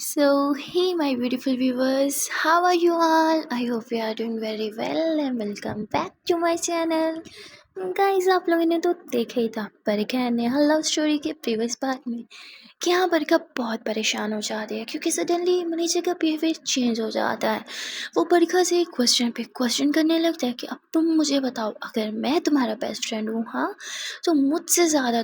So, hey, my beautiful viewers, how are you all? I hope you are doing very well and welcome back to my channel. Guys आप लोगों ने तो देखा ही था बरखा ने love story के previous part में कि यहाँ बरखा बहुत परेशान हो जाती है क्योंकि सडनली मनीषा का बिहेवियर चेंज हो जाता है। वो बरखा से एक क्वेश्चन पे क्वेश्चन करने लगता है कि अब तुम मुझे बताओ, अगर मैं तुम्हारा बेस्ट फ्रेंड हूँ, हाँ, तो मुझसे ज़्यादा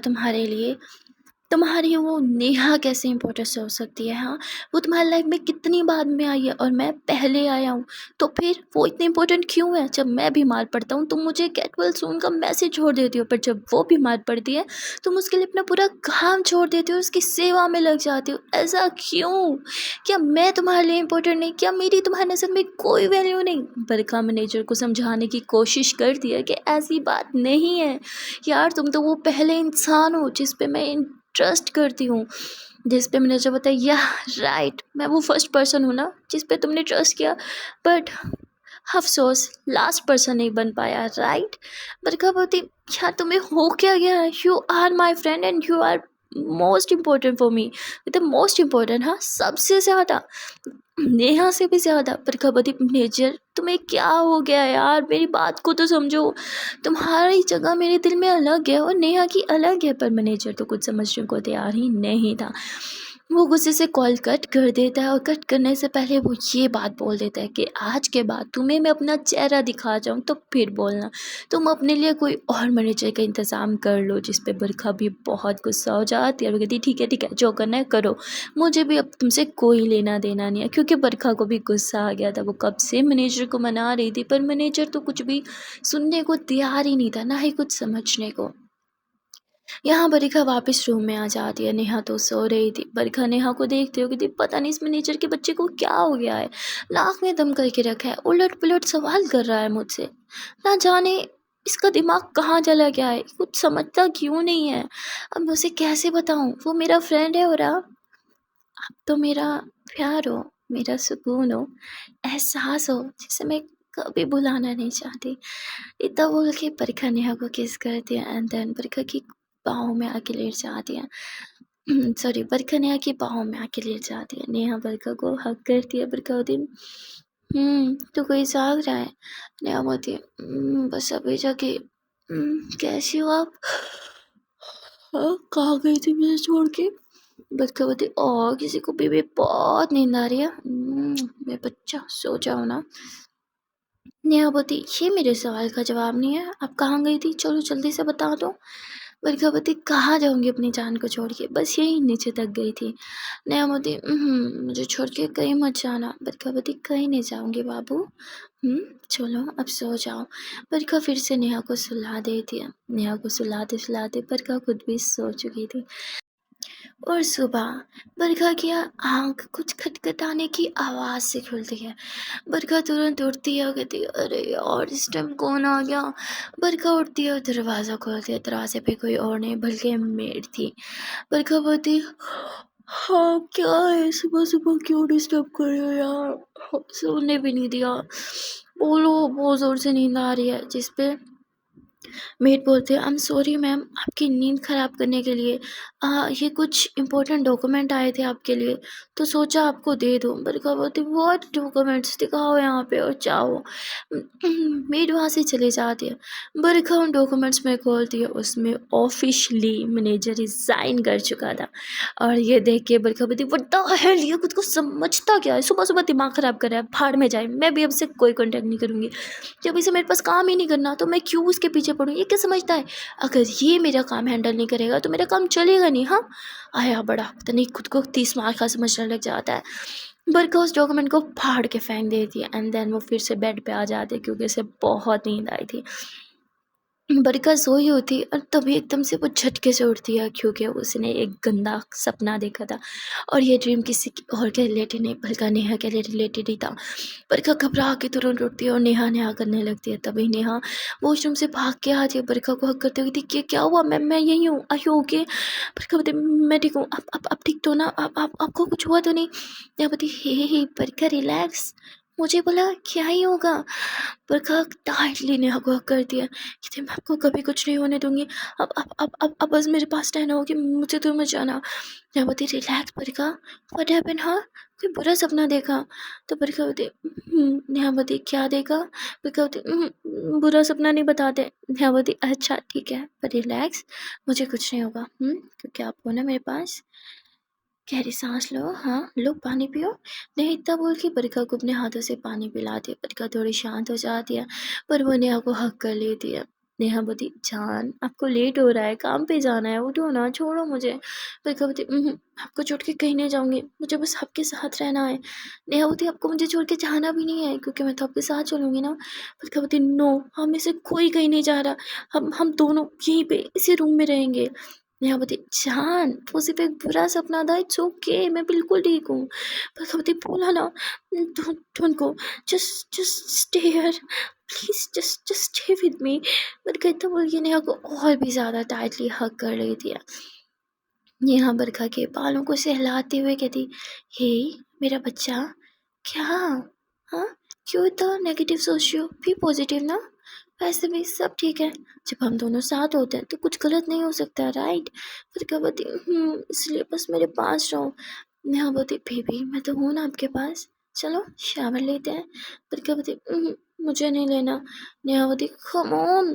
तुम्हारी वो नेहा कैसे इम्पोर्टेंट हो सकती है। हाँ, वो तुम्हारी लाइफ में कितनी बाद में आई है और मैं पहले आया हूँ, तो फिर वो इतनी इम्पोर्टेंट क्यों है। जब मैं बीमार पड़ता हूँ तुम मुझे गेट वेल सून का मैसेज छोड़ देती हो, पर जब वो बीमार पड़ती है तुम उसके लिए अपना पूरा काम छोड़ देती हो, उसकी सेवा में लग जाती हो। ऐसा क्यों? क्या मैं तुम्हारे लिए इम्पोर्टेंट नहीं? क्या मेरी तुम्हारी नज़र में कोई वैल्यू नहीं? बरखा मैनेजर को समझाने की कोशिश करती है कि ऐसी बात नहीं है यार, तुम तो वो पहले इंसान हो जिस पे मैं ट्रस्ट करती हूँ, जिस पे मैंने जब बताया या राइट, मैं वो फर्स्ट पर्सन हूँ ना जिस पे तुमने ट्रस्ट किया, बट अफसोस लास्ट पर्सन नहीं बन पाया। राइट बरखा बोलती, यार तुम्हें हो क्या गया? You are my friend and you are most important for me, the most important, हाँ, सबसे ज़्यादा, नेहा से भी ज़्यादा। बरखा बोलती, नेचर तुम्हें क्या हो गया यार, मेरी बात को तो समझो, तुम्हारी जगह मेरे दिल में अलग है और नेहा की अलग है। पर मैनेजर तो कुछ समझने को तैयार ही नहीं था। वो गुस्से से कॉल कट कर देता है और कट करने से पहले वो ये बात बोल देता है कि आज के बाद तुम्हें मैं अपना चेहरा दिखा जाऊँ तो फिर बोलना, तुम अपने लिए कोई और मैनेजर का इंतज़ाम कर लो। जिस पे बरखा भी बहुत गुस्सा हो जाती है और कहती, ठीक है, जो करना है करो, मुझे भी अब तुमसे कोई लेना देना नहीं है। क्योंकि बरखा को भी गुस्सा आ गया था, वो कब से मैनेजर को मना रही थी पर मैनेजर तो कुछ भी सुनने को तैयार ही नहीं था, ना ही कुछ समझने को। यहाँ बरखा वापस रूम में आ जाती है। नेहा तो सो रही थी। बरखा नेहा को देखते हो कि पता नहीं इस मैनेजर के बच्चे को क्या हो गया है, नाक में दम करके रखा है, उलट पुलट सवाल कर रहा है मुझसे, ना जाने इसका दिमाग कहाँ चला गया है, कुछ समझता क्यों नहीं है। अब मैं उसे कैसे बताऊँ, वो मेरा फ्रेंड है और आप तो मेरा प्यार हो, मेरा सुकून हो, एहसास हो, जिसे मैं कभी भुलाना नहीं चाहती। इतना बोल के बरखा नेहा को किस करती है एंड देन बरखा की बाहों में आके लेट जाती है। सॉरी, बरखा नेहा की बाहों में आके लेट जाती है। नेहा बरखा को हक करती है। बरखा होती है, तो कोई जाग रहा है? नेहा बोलती है, बस अभी जाके, कैसी हो आप? हाँ, कहाँ गई थी मुझे छोड़ के? बरखा बोलती, और किसी को भी बहुत नींद आ रही है, मेरे बच्चा सो जाओ ना। नेहा बोलती, ये मेरे सवाल का जवाब नहीं है, आप कहाँ गई थी, चलो जल्दी से बता दो। बरखा बोलती, कहाँ जाऊँगी अपनी जान को छोड़ के, बस यही नीचे तक गई थी। नेहा बोलती, मुझे छोड़ के कहीं मत जाना। बरखा बोलती, कहीं नहीं जाऊँगी बाबू, चलो अब सो जाओ। बरखा फिर से नेहा को सुला देती है। नेहा को सुलाते सुलाते बरखा खुद भी सो चुकी थी। और सुबह बरखा की आँख कुछ खटखटाने की आवाज़ से खुलती है। बरखा तुरंत उठती है और कहती है, अरे यार इस टाइम कौन आ गया। बरखा उठती है और दरवाज़ा खोलती है। दरवाजे पे कोई और नहीं बल्कि मेड थी। बरखा बोलती, हाँ क्या है, सुबह सुबह क्यों डिस्टर्ब कर रहे हो यार, सोने भी नहीं दिया, बोलो, बहुत ज़ोर से नींद आ रही है। जिस पे मेड बोलते हैं, आई एम सॉरी मैम आपकी नींद ख़राब करने के लिए, ये कुछ इम्पोर्टेंट डॉक्यूमेंट आए थे आपके लिए तो सोचा आपको दे दूँ। बरखा बोलती, व्हाट डॉक्यूमेंट्स, दिखाओ यहाँ पे और जाओ। मेड वहाँ से चले जाती है। बरखा उन डॉक्यूमेंट्स में खोलती है, उसमें ऑफिशियली मैनेजर रिज़ाइन कर चुका था। और ये देख के बरखा बोलती, व्हाट द हेल, ये खुद को समझता क्या है, सुबह सुबह दिमाग ख़राब कर रहा है, भाड़ में जाए, मैं भी अब से कोई कॉन्टैक्ट नहीं करूँगी। जब इसे मेरे पास काम ही नहीं करना तो मैं क्यों उसके पीछे पड़ूँ। ये क्या समझता है, अगर ये मेरा काम हैंडल नहीं करेगा तो मेरा काम चलेगा नहीं। हाँ, आया बड़ा, पता नहीं खुद को 30 मार का समझने लग जाता है। बरखा उस डॉक्यूमेंट को फाड़ के फेंक देती है एंड देन वो फिर से बेड पे आ जाती है क्योंकि उसे बहुत नींद आई थी। बरखा सोई होती और तभी एकदम से वो झटके से उठती है क्योंकि उसने एक गंदा सपना देखा था और ये ड्रीम किसी और के रिलेटेड नहीं बल्कि नेहा के रिलेटेड ही था। बरखा घबरा के तुरंत उठती है और नेहा नेहा करने लगती है। तभी नेहा वॉशरूम से भाग के आती है, बरखा को हक करते हुए थी कि क्या हुआ मैम, मैं यही हूँ, आई यू ओके? बरखा बोलती, मैं ठीक हूँ, आप ठीक तो ना, आप आपको कुछ हुआ तो नहीं? नेहा बोलती, हे बरखा रिलैक्स, मुझे बोला क्या ही होगा, बरखा टाइटली नेहा को हक कर दिया कि मैं आपको कभी कुछ नहीं होने दूंगी। अब बस मेरे पास रहना होगी, मुझे तो मत जाना। नेहा बोलती रिलैक्स बरखा, व्हाट हैपेंड, हाँ कोई बुरा सपना देखा? तो बरखा बोलती नेहा बोलती क्या देखा? बरखा बोलती बुरा सपना नहीं बताते। नेहा बोलती अच्छा ठीक है पर रिलैक्स, मुझे कुछ नहीं होगा क्योंकि आप हो ना मेरे पास। गहरी सांस लो, हाँ लो पानी पियो। नेहा इतना बोल के बरखा को अपने हाथों से पानी पिला दिया। बरखा थोड़ी शांत हो जाती है पर वो नेहा को हक कर लेती है। नेहा बोलती जान आपको लेट हो रहा है, काम पे जाना है, उठो ना, छोड़ो मुझे। बरखा बोलती आपको छोड़ के कहीं नहीं जाऊंगी, मुझे बस आपके साथ रहना है। नेहा बोलती आपको मुझे छोड़ के जाना भी नहीं है क्योंकि मैं तो आपके साथ चलूंगी ना। बरखा बोलती नो, हम में से कोई कहीं नहीं जा रहा, हम दोनों यहीं पे इसी रूम में रहेंगे। नेहा बोलती जान वो सिर्फ एक बुरा सपना था, इट्स ओके, मैं बिल्कुल ठीक हूँ। बरखा बोलती बोला ना don't go, just stay here please, just stay with me. Barkha इतना बोल के नेहा को और भी ज़्यादा टाइटली हग कर रही थी। नेहा बरखा के बालों को सहलाते हुए कहती हे मेरा बच्चा, क्या हाँ क्यों इतना नेगेटिव सोच रही हो, भी पॉजिटिव ना, वैसे भी सब ठीक है, जब हम दोनों साथ होते हैं तो कुछ गलत नहीं हो सकता राइट। फिर क्या बोलती इसलिए बस मेरे पास रहो। नेहा बोलती बेबी मैं तो हूँ ना आपके पास, चलो शावर लेते हैं। फिर क्या बोलती मुझे नहीं लेना। नेहा बोलती कम ऑन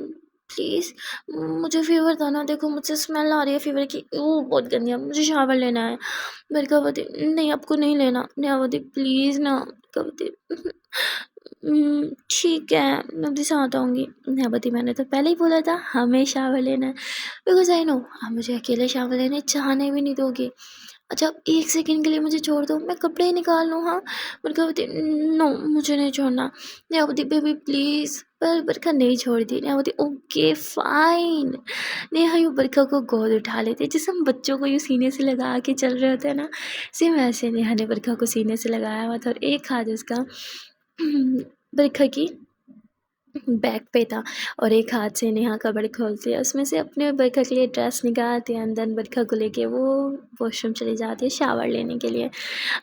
प्लीज़, मुझे फ़ीवर था ना, देखो मुझसे स्मेल आ रही है फ़ीवर की, ओह बहुत गंदी है, मुझे शावर लेना है। बरखा बोलती नहीं आपको नहीं लेना। नेहा बोलती प्लीज़ ना। बरखा बोलती ठीक है मैं भी साथ आऊँगी। नेहा बोलती मैंने तो पहले ही बोला था हमें शावर लेना है, बिकॉज़ आई नो आप मुझे अकेले शावर लेने जाने भी नहीं दोगे। अच्छा आप 1 सेकंड के लिए मुझे छोड़ दो, मैं कपड़े ही निकाल लूँ हाँ। बरखा बोलती नो मुझे नहीं छोड़ना। नेहा बोलती बेबी प्लीज़, पर बरखा नहीं छोड़ती। नेहा बोलती ओके फ़ाइन। नेहा यूँ बरखा को गोद उठा लेती जैसे हम बच्चों को यूँ सीने से लगा के चल रहे होते हैं ना, सेम वैसे नेहा ने बरखा को सीने से लगाया हुआ था और एक हाथ उसका बरखा की बैक पे था और एक हाथ से नेहा कपड़े खोलती है, उसमें से अपने बरखा के लिए ड्रेस निकालती है, अंदर बरखा को लेके वो वॉशरूम चली जाती है शावर लेने के लिए।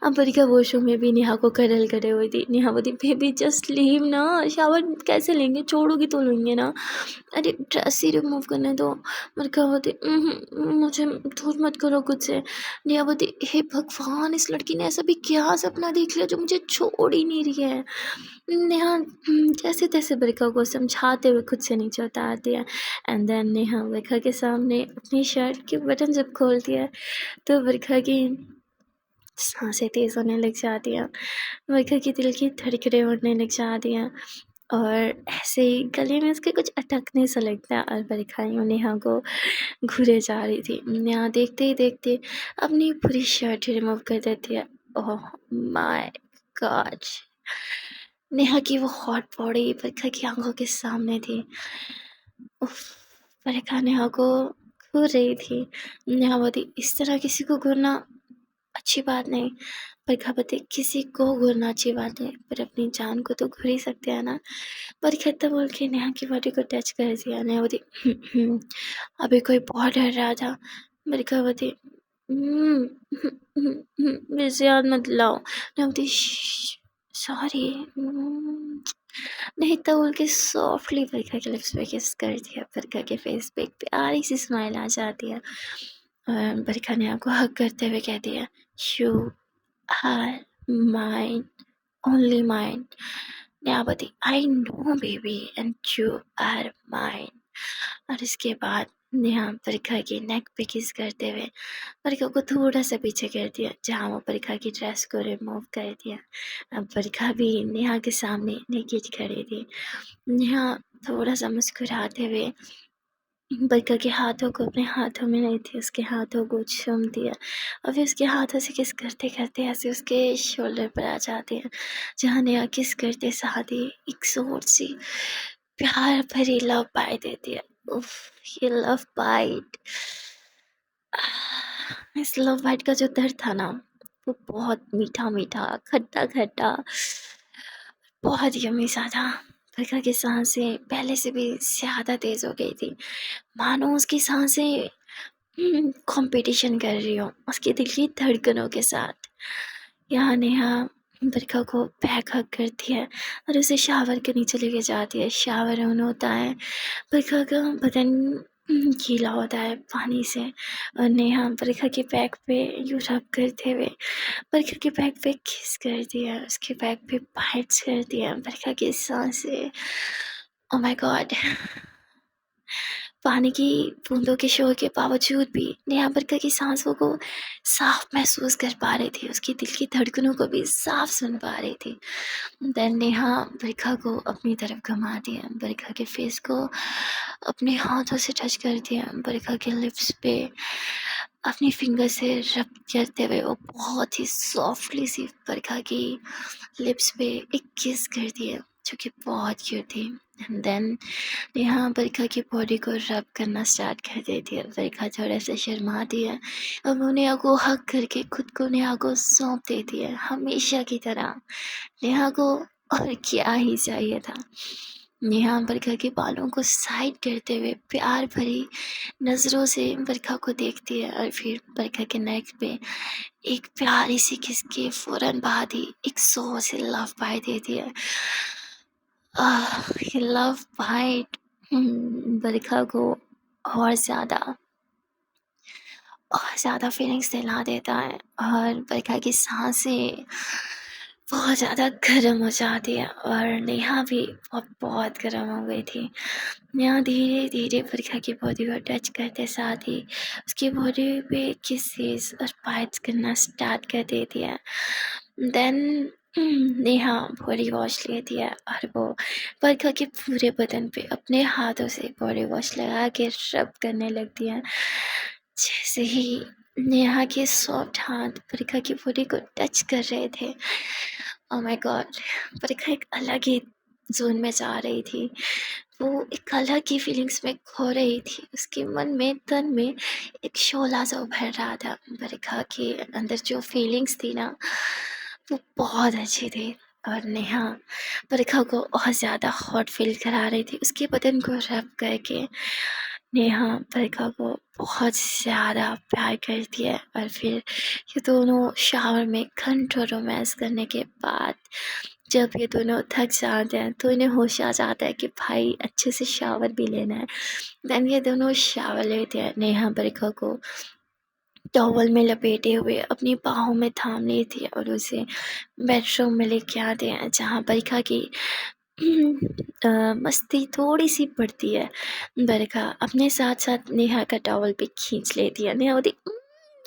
अब बरखा वॉशरूम में भी नेहा को करल करे हुई थी। नेहा बोलती बेबी जस्ट लीव ना, शावर कैसे लेंगे, छोड़ोगी तो लेंगे ना, अरे ड्रेस ही रिमूव करने दो। बरखा बोलती मुझे दूर मत करो खुद से। नेहा बोलती हे भगवान इस लड़की ने ऐसा भी क्या सपना देख लिया जो मुझे छोड़ ही नहीं रही है। नेहा जैसे तैसे बरखा को समझाते हुए खुद से नीचे उतार दिया एंड देन नेहा बरखा के सामने अपनी शर्ट के बटन जब खोलती है तो बरखा की सांसें तेज़ होने लग जाती हैं, बरखा की दिल की धड़कनें होने लग जाती हैं और ऐसे ही गले में उसके कुछ अटकने सा लगता है और बरखा यूँ नेहा को घूरे जा रही थी। नेहा देखते ही देखते अपनी पूरी शर्ट रिमूव कर देती है। ओह माय गॉड, नेहा की वो हॉट बॉडी बरखा की आंखों के सामने थी। उफ, बरखा नेहा को घूर रही थी। नेहा बोली इस तरह किसी को घूरना अच्छी बात नहीं। बरखा बोलती किसी को घूरना अच्छी बात नहीं पर अपनी जान को तो घूर ही सकते हैं ना। बरखा इतना बोल के नेहा की बॉडी को टच कर दिया। नेहा बोली अभी कोई बहुत डर रहा था। बरखा बोलती मुझे याद मत दिलाओ। नेहा बोलती सॉरी। नहीं तो बोल के सॉफ्टली बरखा के लिप्स पे किस कर दिया। बरखा के फेस पे एक प्यारी सी स्माइल आ जाती है और बरखा नेहा को हग करते हुए कहती है you are mine, only mine. Neha बोलती I know baby and you are mine. और इसके बाद नेहा बरखा के नेक पे किस करते हुए बरखा को थोड़ा सा पीछे कर दिया जहाँ वो बरखा की ड्रेस को रिमूव कर दिया। अब बरखा भी नेहा के सामने नेकेड खड़ी थी। नेहा थोड़ा सा मुस्कुराते हुए बरखा के हाथों को अपने हाथों में नहीं थी, उसके हाथों को चूम दिया और फिर उसके हाथों से किस करते करते ऐसे उसके शोल्डर पर आ जाते हैं जहाँ नेहा किस करते साथ ही एक जोर सी प्यार भरी लव बाइट देती है। उफ, ये लव बाइट, इस लव बाइट का जो दर्द था ना वो बहुत मीठा मीठा खट्टा खट्टा बहुत यम्मी सा था। बरखा की सांसें पहले से भी ज़्यादा तेज़ हो गई थी, मानो उसकी सांसें कंपटीशन कर रही हो उसके दिल की धड़कनों के साथ। यहाँ नेहा बरखा को बैक हग करती है और उसे शावर के नीचे लेके जाती है। शावर ऑन होता है, बरखा का बदन गीला होता है पानी से और नेहा बरखा के बैक पे यूँ रब करते हुए बरखा के बैक पे किस करती है, उसके बैक पे बाइट्स करती है। बरखा की सांसें, ओह माय गॉड! पानी की बूंदों के शोर के बावजूद भी नेहा बरखा की सांसों को साफ महसूस कर पा रही थी, उसकी दिल की धड़कनों को भी साफ सुन पा रही थी। देन नेहा बरखा को अपनी तरफ घुमा दिया, बरखा के फेस को अपने हाथों से टच कर दिया, बरखा के लिप्स पे अपनी फिंगर से रब करते हुए वो बहुत ही सॉफ्टली सी बरखा की लिप्स पे एक किस कर दिया जो कि बहुत क्यूट थी। एंड देन नेहा बरखा की बॉडी को रब करना स्टार्ट कर देती है। बरखा थोड़ा सा शर्माती है, अब वो नेहा को हक करके खुद को नेहा को सौंप देती है हमेशा की तरह। नेहा को और क्या ही चाहिए था। नेहा बरखा के बालों को साइड करते हुए प्यार भरी नज़रों से बरखा को देखती है और फिर बरखा के नेक पे एक प्यारी सी किस के फ़ौरन बाद ही एक सौ से लव बाइट देती है। ये लव बाइट बरखा को और ज़्यादा फीलिंग्स दिला देता है और बरखा की सांसें बहुत ज़्यादा गर्म हो जाती है और नेहा भी बहुत गर्म हो गई थी। नेहा धीरे धीरे बरखा की बॉडी को टच करते साथ ही उसकी बॉडी पे किसेस और बाइट्स करना स्टार्ट कर देती है। देन नेहा बॉडी वॉश लेती है और वो बरखा के पूरे बदन पे अपने हाथों से बॉडी वॉश लगा के रब करने लगती है। जैसे ही नेहा के सॉफ्ट हाथ बरखा की बॉडी को टच कर रहे थे, ओह माय गॉड! बरखा एक अलग ही जोन में जा रही थी। वो एक अलग ही फीलिंग्स में खो रही थी। उसके मन में, तन में एक शोला सा उभर रहा था। बरखा के अंदर जो फीलिंग्स थी ना, वो बहुत अच्छी थी और नेहा बरखा को और ज़्यादा हॉट फील करा रही थी। उसके बदन को रब करके नेहा बरखा को बहुत ज़्यादा प्यार करती है और फिर ये दोनों शावर में घंटों रोमांस करने के बाद जब ये दोनों थक जाते हैं तो इन्हें होश आ जाता है कि भाई अच्छे से शावर भी लेना है। देन ये दोनों शावर लेते हैं। नेहा बरखा को टॉवल में लपेटे हुए अपनी बाहों में थाम ली थी और उसे बेडरूम में लेके आते हैं जहाँ बरखा की मस्ती थोड़ी सी बढ़ती है। बरखा अपने साथ साथ नेहा का टॉवल भी खींच लेती है। नेहा बोलती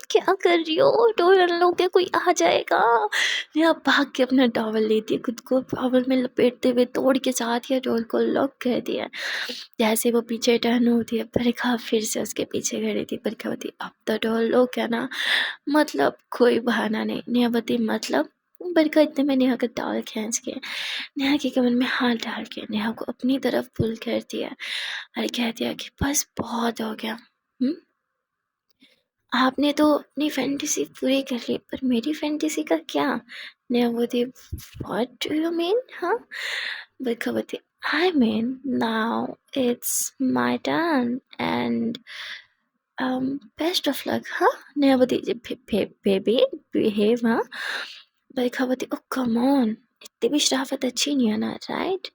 क्या कर रही हो, टॉवल लो के कोई आ जाएगा। नेहा भाग के अपना टॉवल लेती है, खुद को टॉवल में लपेटते हुए तोड़ के चाहती है, टॉवल को लॉक कर दिया। जैसे वो पीछे टर्न होती है बरखा फिर से उसके पीछे खड़ी थी। बरखा बोलती अब तो टॉवल लो क्या ना, मतलब कोई बहाना नहीं। नेहा बोलती मतलब। बरखा इतने में नेहा का टॉवल खींच के नेहा के कमर में हाथ डाल के नेहा को अपनी तरफ पुल कर दिया और कह दिया कि बस बहुत हो गया। आपने तो अपनी फैंटेसी पूरी कर ली, पर मेरी फैंटेसी का क्या? नेहा बोलती व्हाट डू यू मीन? हाँ? बरखा बोलती I mean now it's my turn and best of luck. हाँ? नेहा बोलती बेबी बिहेव। हाँ? बरखा बोलती ओह कम ऑन, इतनी भी शराफत अच्छी नहीं है ना, राइट?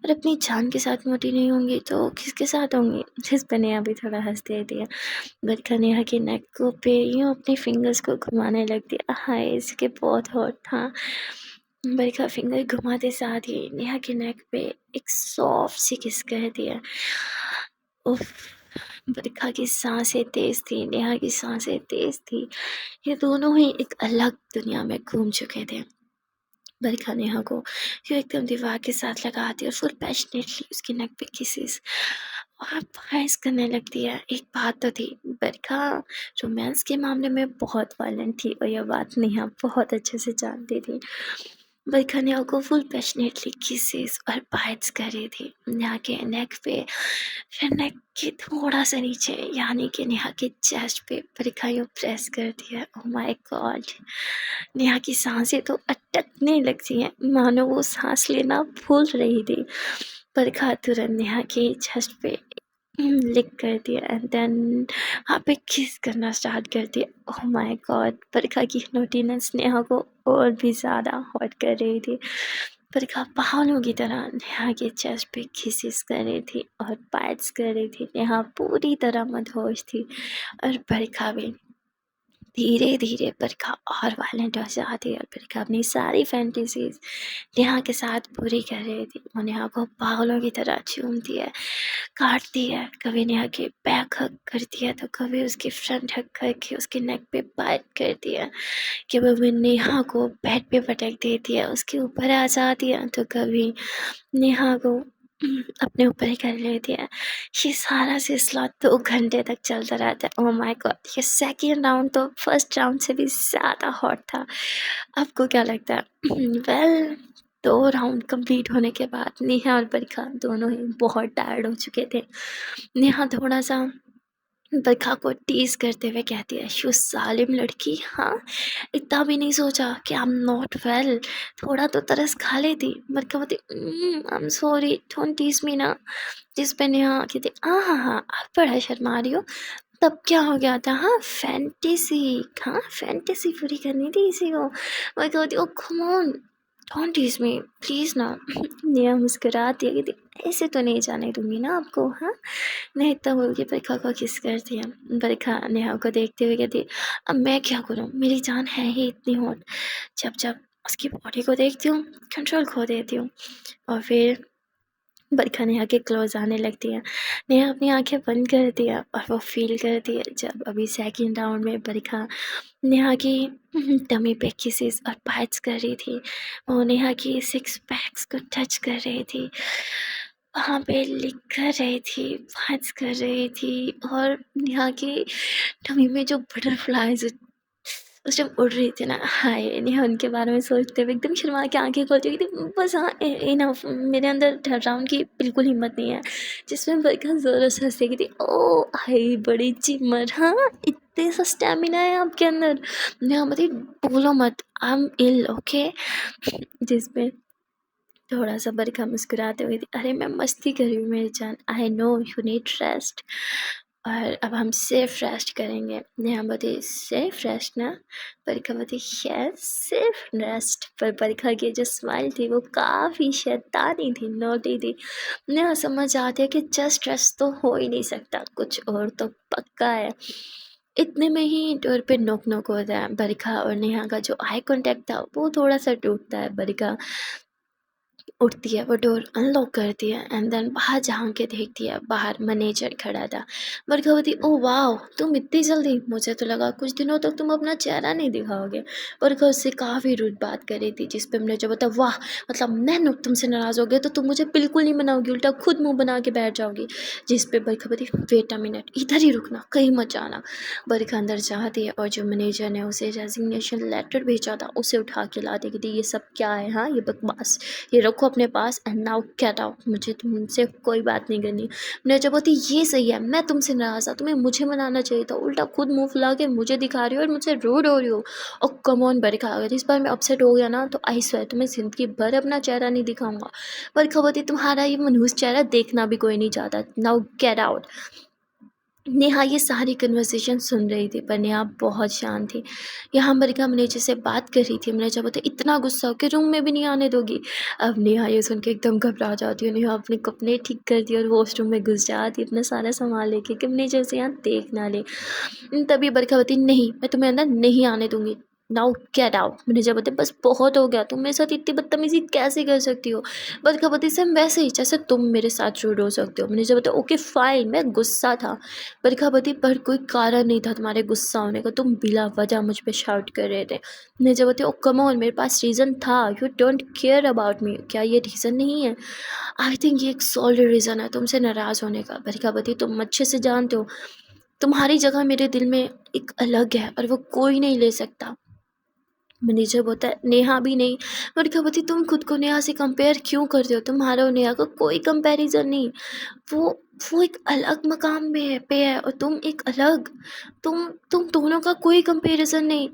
और अपनी जान के साथ मोटी नहीं होंगी तो किसके साथ होंगी? जिस पर नेहा भी थोड़ा हंस देती है। बरखा नेहा के नेक को पे यूँ अपनी फिंगर्स को घुमाने लगती है। हाय इसके बहुत हॉट था। बरखा फिंगर घुमाते साथ ही नेहा के नेक पे एक सॉफ्ट सी किस कर दिया। उफ! बरखा की सांसें तेज थी, नेहा की सांसें तेज थी। ये दोनों ही एक अलग दुनिया में घूम चुके थे। बरखा नेहा को यूँ एकदम दीवार के साथ लगाती है और फुल पैशनेटली उसके नेक पे किसेस और बहस करने लगती है। एक बात तो थी, बरखा रोमांस के मामले में बहुत वायलेंट थी और यह बात नेहा बहुत अच्छे से जानती थी। बरखा नेहा को फुल पैशनेटली किसेस और बाइट्स कर रही थी। नेहा के नेक पे, फिर नेक के थोड़ा सा नीचे यानी कि नेहा के चेस्ट पे बरखा यूँ प्रेस करती है। Oh my God! नेहा की सांसें तो अटकने लगती हैं, मानो वो सांस लेना भूल रही थी। बरखा तुरंत नेहा की चेस्ट पे लिक करती है एंड देन वहाँ पे किस करना स्टार्ट करती है। Oh my God! बरखा की नोटीनेस नेहा को और भी ज़्यादा हॉट कर रही थी। बरखा पागलों की तरह नेहा के चेस्ट पे किसेस कर रही थी और बाइट्स कर रही थी। नेहा पूरी तरह मदहोश थी और बरखा भी धीरे धीरे बरखा और वायलेंट हो जाती है और बरखा अपनी सारी फैंटेसीज नेहा के साथ पूरी कर रही थी। वो नेहा को पागलों की तरह चूमती है, काटती है, कभी नेहा के बैक हग करती है तो कभी उसकी फ्रंट हग करके उसके नेक पे बाइट करती है, कभी नेहा को बेड पे पटक देती है, उसके ऊपर आ जाती है तो कभी नेहा को अपने ऊपर ही कर लेती है। ये सारा सिलसिला 2 घंटे तक चलता रहता है। Oh my God! ये सेकंड राउंड तो फर्स्ट राउंड से भी ज़्यादा हॉट था। आपको क्या लगता है? वेल 2 राउंड कंप्लीट होने के बाद नेहा और बरखा दोनों ही बहुत टायर्ड हो चुके थे। नेहा थोड़ा-सा बरखा को टीज़ करते हुए कहती है, "यू ज़ालिम लड़की, हाँ? इतना भी नहीं सोचा कि आई एम नॉट वेल, थोड़ा तो तरस खा लेती।" बरखा बोलती, I am sorry, don't tease me ना।" जिस पे नेहा कहती, हाँ, आप बड़ा शर्मा रही हो, तब क्या हो गया था? हाँ, फैंटेसी पूरी करनी थी इसी को। बरखा बोलती, oh come on, don't tease me please ना। नेहा मुस्कुराती है, कहती, ऐसे तो नहीं जाने दूँगी ना आपको, हाँ? नहीं इतना बोल के बरखा को किस करती है। बरखा नेहा को देखते हुए कहती, अब मैं क्या करूँ, मेरी जान है ही इतनी हॉट। जब जब उसकी बॉडी को देखती हूँ, कंट्रोल खो देती हूँ। और फिर बरखा नेहा के क्लोज आने लगती है। नेहा अपनी आंखें बंद करती है और वो फील करती है जब अभी सेकंड राउंड में बरखा नेहा की टमी पे किसेस और बाइट्स कर रही थी। वो नेहा की सिक्स पैक्स को टच कर रही थी, वहाँ पे लिख कर रही थी, बाइट्स कर रही थी और नेहा की टमी में जो बटरफ्लाइज उस टाइम उड़ रही थी ना, हाय! नेहा उनके बारे में सोचते हुए एकदम शर्मा के आँखें खोलती हुई थी, बस हाँ, इनफ, मेरे अंदर थर्ड राउंड की बिल्कुल हिम्मत नहीं है। जिसमें बरखा ज़ोरों से हँस रही थी, ओह! हाय बड़ी चिमर, हाँ, इतने सा स्टैमिना है आपके अंदर। नेहा बोली, बोलो मत, आई एम इल, ओके? जिस पे थोड़ा-सा बरखा मुस्कुराते हुए थी, अरे मैं मस्ती कर रही हूँ मेरी जान, आई नो यू नीड रेस्ट और अब हम सिर्फ रेस्ट करेंगे। नेहा बोली, सिर्फ रेस्ट ना? बरखा बोली, यस सिर्फ रेस्ट। पर बरखा की जो स्माइल थी वो काफ़ी शैतानी थी, नॉटी थी। नेहा समझ आती है कि जस्ट रेस्ट तो हो ही नहीं सकता, कुछ और तो पक्का है। इतने में ही डोर पे नॉक-नॉक होता है। बरखा और नेहा का जो आई कॉन्टैक्ट था वो थोड़ा-सा टूटता है। बरखा उठती है, वो डोर अनलॉक करती है एंड देन बाहर झाँक के देखती है, बाहर मैनेजर खड़ा था। बरखा बोलती, ओह वाओ! तुम इतनी जल्दी? मुझे तो लगा कुछ दिनों तक तुम अपना चेहरा नहीं दिखाओगे। बरखा उससे काफ़ी रूड बात कर रही थी, जिस पे मैनेजर बोलता, वाह! मतलब मैं तुमसे नाराज़ हो गया तो तुम मुझे बिल्कुल नहीं मनाओगी, उल्टा खुद मुँह बना के बैठ जाओगी। जिस पे बरखा बोलती, वेट अ मिनट, इधर ही रुकना, कहीं मत जाना। बरखा अंदर जाती है और जो मैनेजर ने उसे रेज़िग्नेशन लेटर भेजा था, उसे उठा के लाती है, कहती, ये सब क्या है हाँ? ये बकवास, ये रखो अपने पास एंड नाउ गेट आउट, मुझे तुमसे कोई बात नहीं करनी। मैनेजर बोलती, ये सही है, मैं तुमसे नाराज़ था, तुम्हें मुझे मनाना चाहिए था, उल्टा खुद मुँह फुला के मुझे दिखा रही हो और मुझसे रूड हो रही हो। और कम ऑन बरखा, अगर इस बार मैं अपसेट हो गया ना तो आई स्वेयर तुम्हें ज़िंदगी भर अपना चेहरा नहीं दिखाऊंगा। बरखा बोलती, तुम्हारा ये मनहूस चेहरा देखना भी कोई नहीं चाहता, नाउ गेट आउट। नेहा ये सारी कन्वर्सेशन सुन रही थी पर नेहा बहुत शांत थी। यहाँ बरखा मैनेजर से बात कर रही थी, मैनेजर बोलते, इतना गुस्सा हो कि रूम में भी नहीं आने दोगी? अब नेहा ये सुन के एकदम घबरा जाती है। नेहा अपने कपड़े ठीक करती है और वॉशरूम में घुस जाती है अपना सारा सामान लेके कि मैनेजर से यहाँ देख ना ले। तभी बरखा बोलती, नहीं मैं तुम्हें अंदर नहीं आने दूंगी, नाउ गेट आउट। मैनेजर बोलते, बस बहुत हो गया, तुम मेरे साथ इतनी बदतमीजी कैसे कर सकती हो? बरखा बोलती, सेम वैसे ही जैसे तुम मेरे साथ रूड हो सकते हो। मैनेजर बोलते, ओके फाइन, मैं गुस्सा था। बरखा बोलती, पर कोई कारण नहीं था तुम्हारे गुस्सा होने का, तुम बिला वजह मुझ पे शाउट कर रहे थे। मैनेजर बोलते, ओ कम ऑन, मेरे पास रीज़न था, you don't care about me, क्या ये रीज़न नहीं है? आई थिंक ये एक सॉलिड रीज़न है तुमसे नाराज़ होने का। बरखा बोलती, तुम अच्छे से जानते हो तुम्हारी जगह मेरे दिल में एक अलग है और वो कोई नहीं ले सकता। मैनेजर बोलता है, नेहा भी नहीं। बरखा बोलती, तुम खुद को नेहा से कंपेयर क्यों करते हो? तुम्हारा और नेहा का कोई कंपैरिजन नहीं। वो वो एक अलग मकाम में है पे है और तुम एक अलग। तुम दोनों का कोई कंपैरिजन नहीं।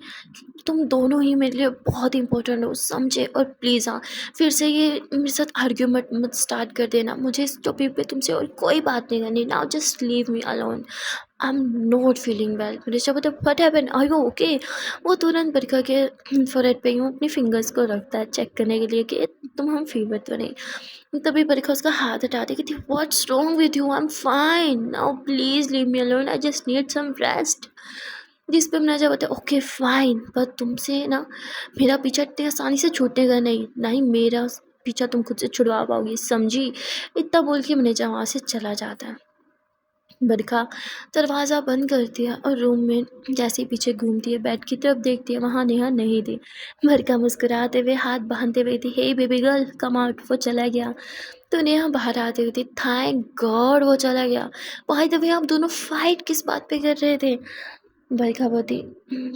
तुम दोनों ही मेरे लिए बहुत इंपॉर्टेंट हो, समझे? और प्लीज़ हाँ, फिर से ये मेरे साथ आर्ग्यूमेंट मत स्टार्ट कर देना। मुझे इस टॉपिक पे तुमसे और कोई बात नहीं करनी। Now just leave me alone. I am not feeling well. Manisha बोलते what happen, are you okay? वो तुरंत बरखा के फोrehead पे यूँ अपनी फिंगर्स को रखता है चेक करने के लिए कि तुम हम फीवर तो नहीं। तभी बरखा उसका हाथ हटाती कहती what's wrong with you, I am fine now, please leave me alone, I just need some rest. जिस पे मनीषा बोलते ओके फाइन, पर तुमसे ना मेरा पीछा इतनी आसानी से छूटेगा नहीं, ना ही मेरा पीछा तुम खुद से छुड़वा पाओगी, समझी? इतना बोल के मनीषा वहाँ से चला जाता है। बरखा दरवाज़ा बंद करती है और रूम में जैसे ही पीछे घूमती है, बेड की तरफ देखती है, वहाँ नेहा नहीं थी। बरखा मुस्कुराते हुए हाथ बांधते हुए थी, हे बेबी गर्ल कम आउट। वो चला गया तो नेहा बाहर आते हुए थी, थैंक गॉड वो चला गया। बाय द वे आप दोनों फाइट किस बात पे कर रहे थे? बरखा बोती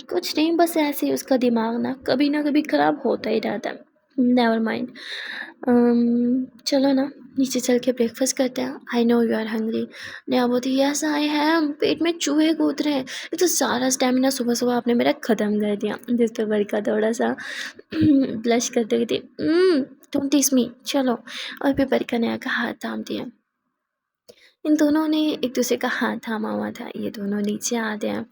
कुछ नहीं, बस ऐसे ही उसका दिमाग ना कभी ख़राब होता ही रहता है, नेवर माइंड। चलो ना नीचे चल के ब्रेकफास्ट करते हैं, I know you are hungry. Neha बोती यस आई एम, पेट में चूहे कूद रहे हैं, ये तो सारा स्टेमिना सुबह सुबह आपने मेरा ख़त्म कर दिया। जिस पर बरखा थोड़ा सा ब्लश करते हुए थी, डोंट टीस मी, चलो। और फिर बरखा नेहा का हाथ थाम दिया। इन दोनों ने एक दूसरे का हाथ थामा हुआ था। ये दोनों नीचे आते हैं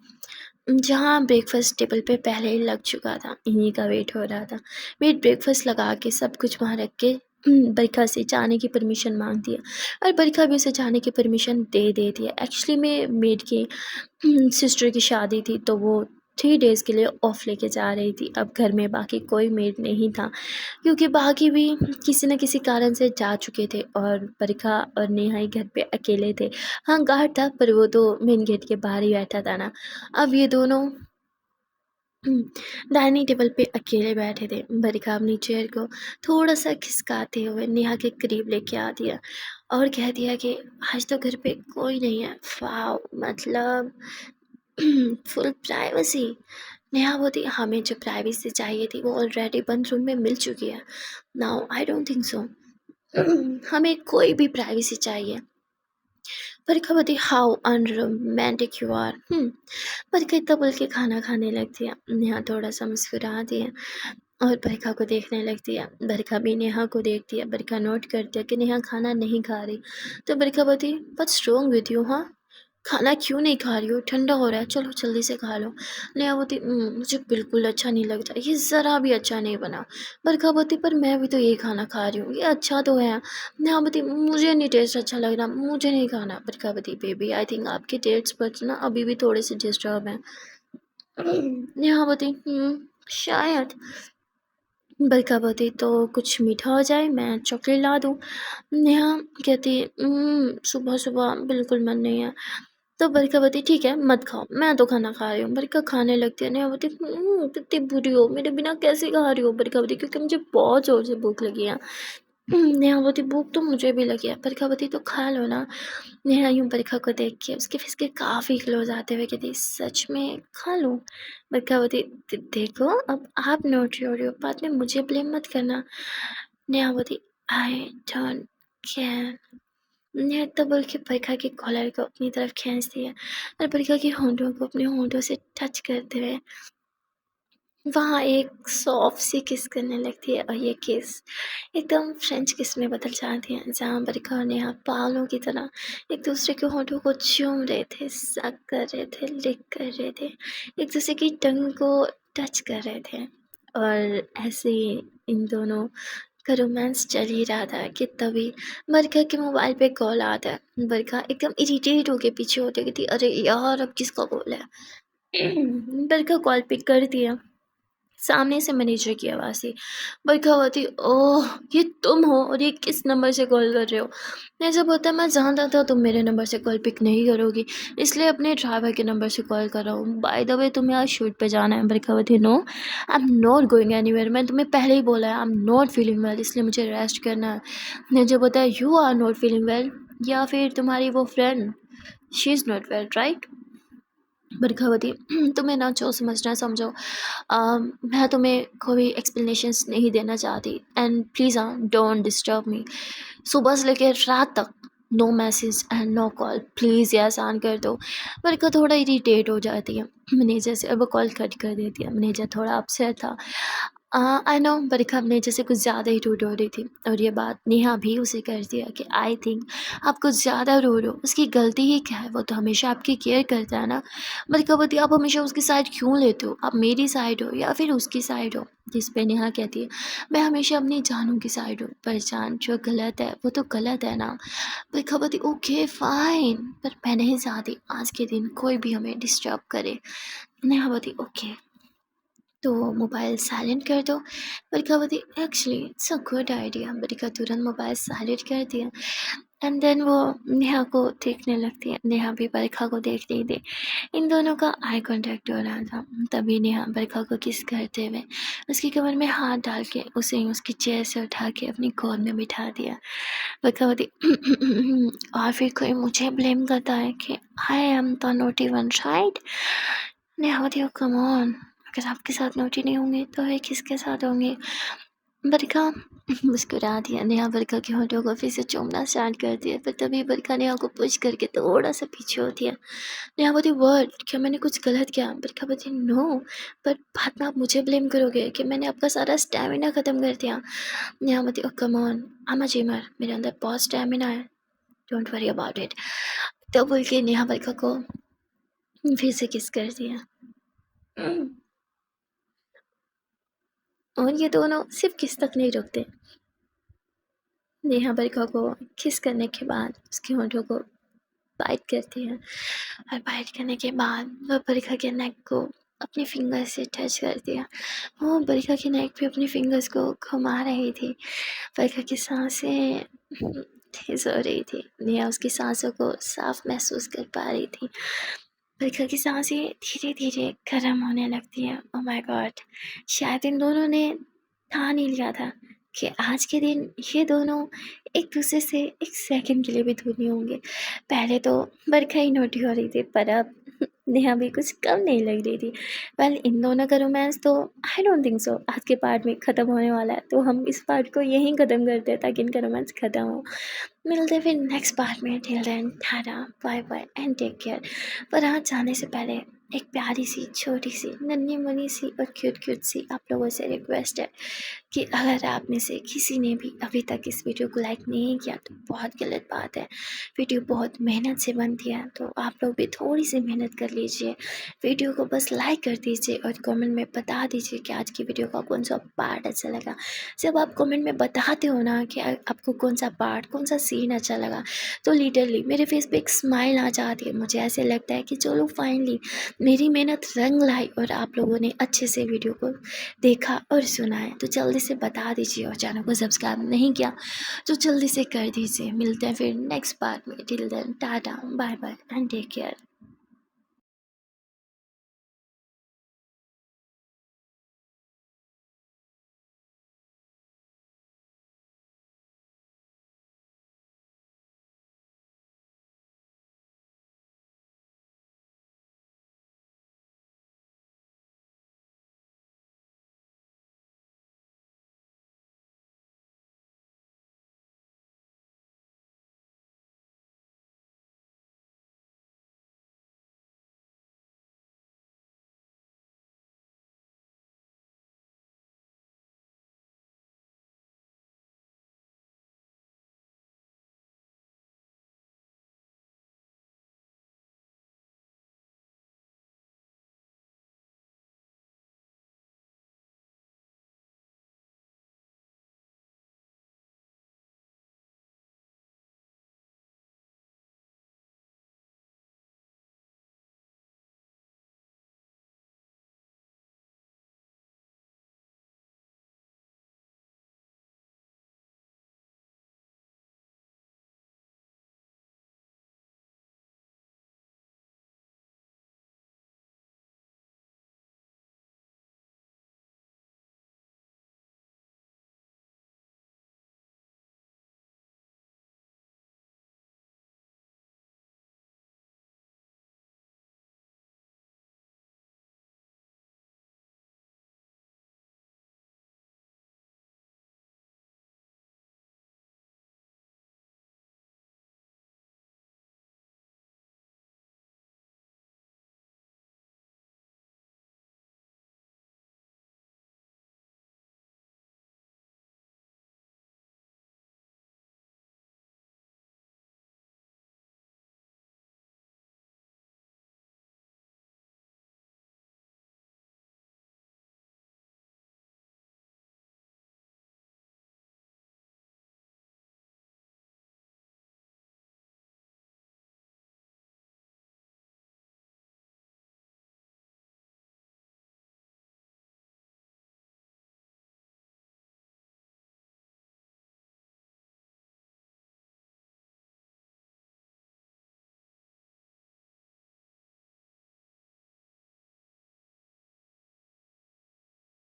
जहाँ ब्रेकफास्ट टेबल पे पहले ही लग चुका था, इन्हीं का वेट हो रहा था। वेट ब्रेकफास्ट लगा के सब कुछ वहाँ रख के बरखा से जाने की परमिशन मांग दिया और बरखा भी उसे जाने की परमिशन दे देती है। एक्चुअली में मेड की सिस्टर की शादी थी तो वो 3 डेज़ के लिए ऑफ लेके जा रही थी। अब घर में बाकी कोई मेड नहीं था क्योंकि बाकी भी किसी न किसी कारण से जा चुके थे और बरखा और नेहा ही घर पे अकेले थे। हाँ गार्ड था पर वो तो मेन गेट के बाहर ही बैठा था ना। अब ये दोनों डाइनिंग टेबल पे अकेले बैठे थे। बरखा अपनी चेयर को थोड़ा सा खिसकाते हुए नेहा के करीब लेके आ दिया और कह दिया कि आज तो घर पे कोई नहीं है। वाओ, मतलब फुल प्राइवेसी। नेहा बोली हमें जो प्राइवेसी चाहिए थी वो ऑलरेडी बंद रूम में मिल चुकी है। Now I don't think so हमें कोई भी प्राइवेसी चाहिए। बरखा बोली हाउ अनरोमांटिक यू आर। बरखा इतना बोल के खाना खाने लगती है। नेहा थोड़ा सा मुस्कुराती है और बरखा को देखने लगती है। बरखा भी नेहा को देखती है। बरखा नोट करती है कि नेहा खाना नहीं खा रही। तो बरखा बोलती व्हाट्स रॉन्ग विद यू, हाँ खाना क्यों नहीं खा रही हो, ठंडा हो रहा है, चलो जल्दी से खा लो। नेहा बोलती मुझे बिल्कुल अच्छा नहीं लगता, ये ज़रा भी अच्छा नहीं बना। बरखा बोलती पर मैं भी तो ये खाना खा रही हूँ, ये अच्छा तो है। नेहा बोलती मुझे नहीं टेस्ट अच्छा लग रहा, मुझे नहीं खाना। बरखा बोलती बेबी आई थिंक आपके टेस्ट बड्स ना अभी भी थोड़े से डिस्टर्ब हैं। नेहा बोलती शायद। बरखा बोलती तो कुछ मीठा हो जाए, मैं चॉकलेट ला दूँ। नेहा कहती सुबह सुबह बिल्कुल मन नहीं है। तो बरखा बोलती ठीक है मत खाओ, मैं तो खाना खा रही हूँ। बरखा खाने लगती है। नेहा बोलती कितनी बुरी हो, मेरे बिना कैसे खा रही हो? बरखा बोलती क्योंकि मुझे बहुत ज़ोर से भूख लगी है। नेहा बोलती भूख तो मुझे भी लगी है। बरखा बोलती तो खा लो ना। नेहा यूँ बरखा को देख के उसके फेस के काफ़ी क्लोज आते हुए कहती सच में खा लूँ? बरखा बोलती देखो अब आप नोट हो रही हो, बाद में मुझे ब्लेम मत करना। नेहा बोलती आई डोंट केयर। नेहा तो बोल के बरखा के कॉलर को अपनी तरफ खींचती है और बरखा के होंठों को अपने होंठों से टच करते हुए वहाँ एक सॉफ्ट सी किस करने लगती है और ये किस एकदम फ्रेंच किस में बदल जाती है जहाँ बरखा और नेहा पागलों की तरह एक दूसरे के होंठों को चूम रहे थे, सक कर रहे थे, लिक कर रहे थे, एक दूसरे की टंग को टच कर रहे थे। और ऐसे ही इन दोनों का रोमांस चल ही रहा था कि तभी बरखा के मोबाइल पे कॉल आता है। बरखा एकदम इरिटेट होके पीछे होते गई थी, अरे यार अब किसका कॉल है? बरखा कॉल पिक कर दिया। सामने से मैनेजर की आवाज़ थी। बरखा हुआ ओह ये तुम हो और ये किस नंबर से कॉल कर रहे हो? मैनेजर बोलता मैं जानता था तुम मेरे नंबर से कॉल पिक नहीं करोगी, इसलिए अपने ड्राइवर के नंबर से कॉल कर रहा हूँ। बाय द वे तुम्हें आज शूट पे जाना है। बरखा हुआ no I am not going anywhere, मैं तुम्हें पहले ही बोला है I am not feeling well, इसलिए मुझे रेस्ट करना है। मैनेजर बोलता है you are not feeling well या फिर तुम्हारी वो friend she is not well right? Barkhavati तुम्हें ना जो समझना समझो। मैं तुम्हें कोई एक्सप्लेनेशंस नहीं देना चाहती and please don't disturb me. सुबह से लेकर रात तक no message and no call, please ये आसान कर दो। बरखा थोड़ा इरिटेट हो जाती है मैनेजर से और वो कॉल कट कर देती है। मैनेजर थोड़ा अपसेट था। आई नो बरखा अपने जैसे कुछ ज़्यादा ही रूड हो रही थी और ये बात नेहा भी उसे कर दिया कि आई थिंक आप कुछ ज़्यादा रूड हो, उसकी गलती ही क्या है, वो तो हमेशा आपकी केयर करता है ना। बरखा बोलती आप हमेशा उसकी साइड क्यों लेते हो, आप मेरी साइड हो या फिर उसकी साइड हो। जिस पे नेहा कहती है मैं हमेशा अपनी जानू की साइड हूँ, पर जान जो गलत है वो तो गलत है ना। बरखा बोलती ओके फाइन, पर मैं नहीं चाहती आज के दिन कोई भी हमें डिस्टर्ब करे। नेहा बोलती ओके तो मोबाइल साइलेंट कर दो। बरखा बोलती actually it's a good idea. Barkha तुरंत मोबाइल साइलेंट कर दिया एंड देन वो नेहा को देखने लगती है, नेहा भी बरखा को देख रही थी। इन दोनों का आई कांटेक्ट हो रहा था। तभी नेहा बरखा को किस करते हुए उसकी कमर में हाथ डाल के उसे उसकी चेयर से उठा के अपनी गोद में बिठा दिया। बरखा बोलती और फिर कोई मुझे ब्लेम करता है कि I am the naughty one right. Neha बोलती कम ऑन, अगर आपके साथ नोटी नहीं होंगे तो वे किसके साथ होंगे। बरखा मुस्कुरा दिया। नेहा बरखा के होठों को फिर से चूमना स्टार्ट कर दिया, पर तभी बरखा नेहा को पुश करके थोड़ा सा पीछे हो दिया। नेहा बोलती वर्ड क्या मैंने कुछ गलत किया। बरखा बोलती नो, बट बाद में आप मुझे ब्लेम करोगे कि मैंने आपका सारा स्टेमिना ख़त्म कर दिया। नेहा बोलती ओ come on, I am a जिमर, मेरे अंदर बहुत स्टेमिना है, डोंट वरी अबाउट इट। तो बोल के नेहा बरखा को फिर से किस कर दिया। और ये दोनों सिर्फ किस तक नहीं रुकते। नेहा बरखा को किस करने के बाद उसके होठों को बाइट करती है और बाइट करने के बाद वह बरखा के नेक को अपनी फिंगर से टच कर दिया। वो बरखा के नेक पे अपनी फिंगर्स को घुमा रही थी। बरखा की सांसें तेज हो रही थी। नेहा उसकी सांसों को साफ महसूस कर पा रही थी। बरखा की सांसें धीरे धीरे गर्म होने लगती हैं। ओह माय गॉड, शायद इन दोनों ने ठान ही लिया था कि आज के दिन ये दोनों एक दूसरे से एक सेकंड के लिए भी दूर नहीं होंगे। पहले तो बरखा ही नोटी हो रही थी, पर अब नेहा भी कुछ कम नहीं लग रही थी। वेल इन दोनों का रोमांस तो आई डोंट थिंक सो आज के पार्ट में ख़त्म होने वाला है, तो हम इस पार्ट को यहीं ख़त्म करते हैं ताकि इनका रोमांस ख़त्म हो। मिलते हैं फिर नेक्स्ट पार्ट में। Till then tata bye bye and take care. पर आज जाने से पहले एक प्यारी सी छोटी सी नन्ही मुन्नी सी और क्यूट क्यूट सी आप लोगों से रिक्वेस्ट है कि अगर आप में से किसी ने भी अभी तक इस वीडियो को लाइक नहीं किया तो बहुत गलत बात है। वीडियो बहुत मेहनत से बनती है, तो आप लोग भी थोड़ी सी मेहनत कर लीजिए। वीडियो को बस लाइक कर दीजिए और कमेंट में बता दीजिए कि आज की वीडियो का कौन सा पार्ट अच्छा लगा। जब आप कमेंट में बताते हो ना कि आपको कौन सा पार्ट कौन सा सीन अच्छा लगा, तो लिटरली मेरे फेस पे एक स्माइल आ जाती है। मुझे ऐसे लगता है कि चलो फाइनली मेरी मेहनत रंग लाई और आप लोगों ने अच्छे से वीडियो को देखा और सुना है। तो जल्दी से बता दीजिए और चैनल को सब्सक्राइब नहीं किया तो जल्दी से कर दीजिए। मिलते हैं फिर नेक्स्ट पार्ट में। Till then tata bye bye and take care.